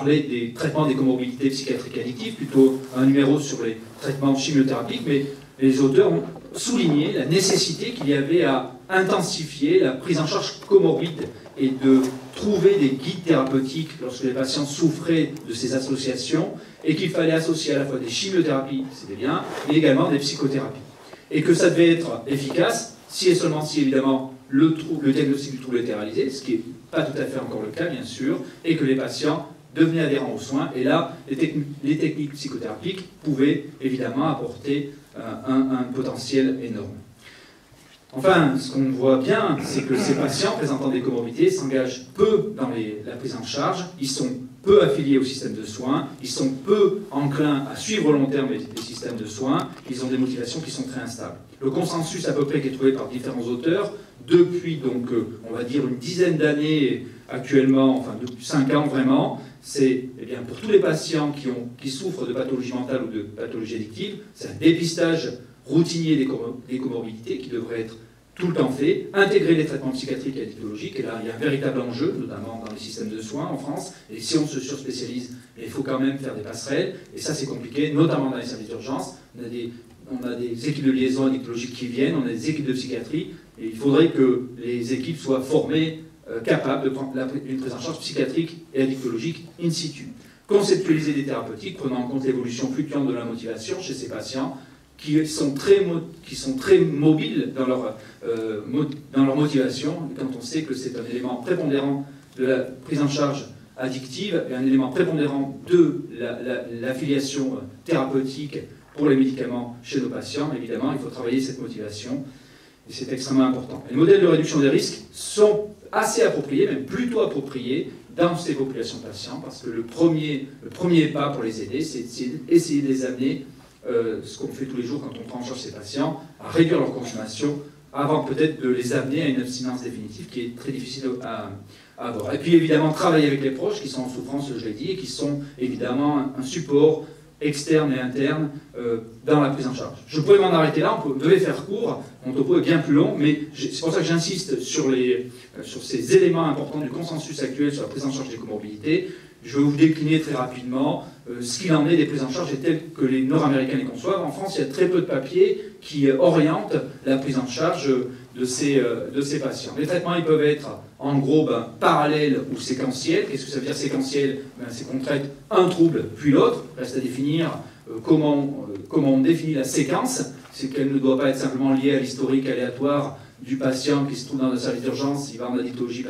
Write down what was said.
parler des traitements des comorbidités psychiatriques addictives, plutôt un numéro sur les traitements chimiothérapiques, mais les auteurs ont souligné la nécessité qu'il y avait à intensifier la prise en charge comorbide et de trouver des guides thérapeutiques lorsque les patients souffraient de ces associations, et qu'il fallait associer à la fois des chimiothérapies, c'était bien, mais également des psychothérapies. Et que ça devait être efficace, si et seulement si, évidemment, le diagnostic du trouble était réalisé, ce qui n'est pas tout à fait encore le cas, bien sûr, et que les patients devenaient adhérents aux soins. Et là, les techniques psychothérapiques pouvaient, évidemment, apporter un potentiel énorme. Enfin, ce qu'on voit bien, c'est que ces patients présentant des comorbidités s'engagent peu dans la prise en charge, ils sont peu affiliés au système de soins, ils sont peu enclins à suivre au long terme les systèmes de soins, ils ont des motivations qui sont très instables. Le consensus à peu près qui est trouvé par différents auteurs, depuis donc, on va dire une dizaine d'années actuellement, enfin depuis 5 ans vraiment, c'est eh bien, pour tous les patients qui souffrent de pathologie mentale ou de pathologie addictive, c'est un dépistage routinier des comorbidités qui devrait être tout le temps fait, intégrer les traitements psychiatriques et addictologiques, et là il y a un véritable enjeu, notamment dans les systèmes de soins en France, et si on se surspécialise, il faut quand même faire des passerelles, et ça c'est compliqué, notamment dans les services d'urgence. On a des équipes de liaison addictologique qui viennent, on a des équipes de psychiatrie, et il faudrait que les équipes soient formées, capables de prendre une prise en charge psychiatrique et addictologique in situ. Conceptualiser des thérapeutiques, prenant en compte l'évolution fluctuante de la motivation chez ces patients, qui sont très mobiles dans leur motivation, quand on sait que c'est un élément prépondérant de la prise en charge addictive et un élément prépondérant de l'affiliation thérapeutique pour les médicaments chez nos patients. Évidemment, il faut travailler cette motivation, et c'est extrêmement important. Les modèles de réduction des risques sont assez appropriés, même plutôt appropriés, dans ces populations de patients, parce que le premier pas pour les aider, c'est essayer de les amener, ce qu'on fait tous les jours quand on prend en charge ces patients, à réduire leur consommation avant peut-être de les amener à une abstinence définitive qui est très difficile à avoir. Et puis évidemment travailler avec les proches qui sont en souffrance, je l'ai dit, et qui sont évidemment un support externe et interne dans la prise en charge. Je pourrais m'en arrêter là, on devait faire court, mon topo est bien plus long, mais c'est pour ça que j'insiste sur ces éléments importants du consensus actuel sur la prise en charge des comorbidités. Je vais vous décliner très rapidement ce qu'il en est des prises en charge et telles que les Nord-Américains les conçoivent. En France, il y a très peu de papiers qui orientent la prise en charge de ces patients. Les traitements, ils peuvent être en gros parallèles ou séquentiels. Qu'est-ce que ça veut dire séquentiel? C'est qu'on traite un trouble puis l'autre. Reste à définir comment on définit la séquence. C'est qu'elle ne doit pas être simplement liée à l'historique aléatoire du patient qui se trouve dans un service d'urgence, il va en addictologie.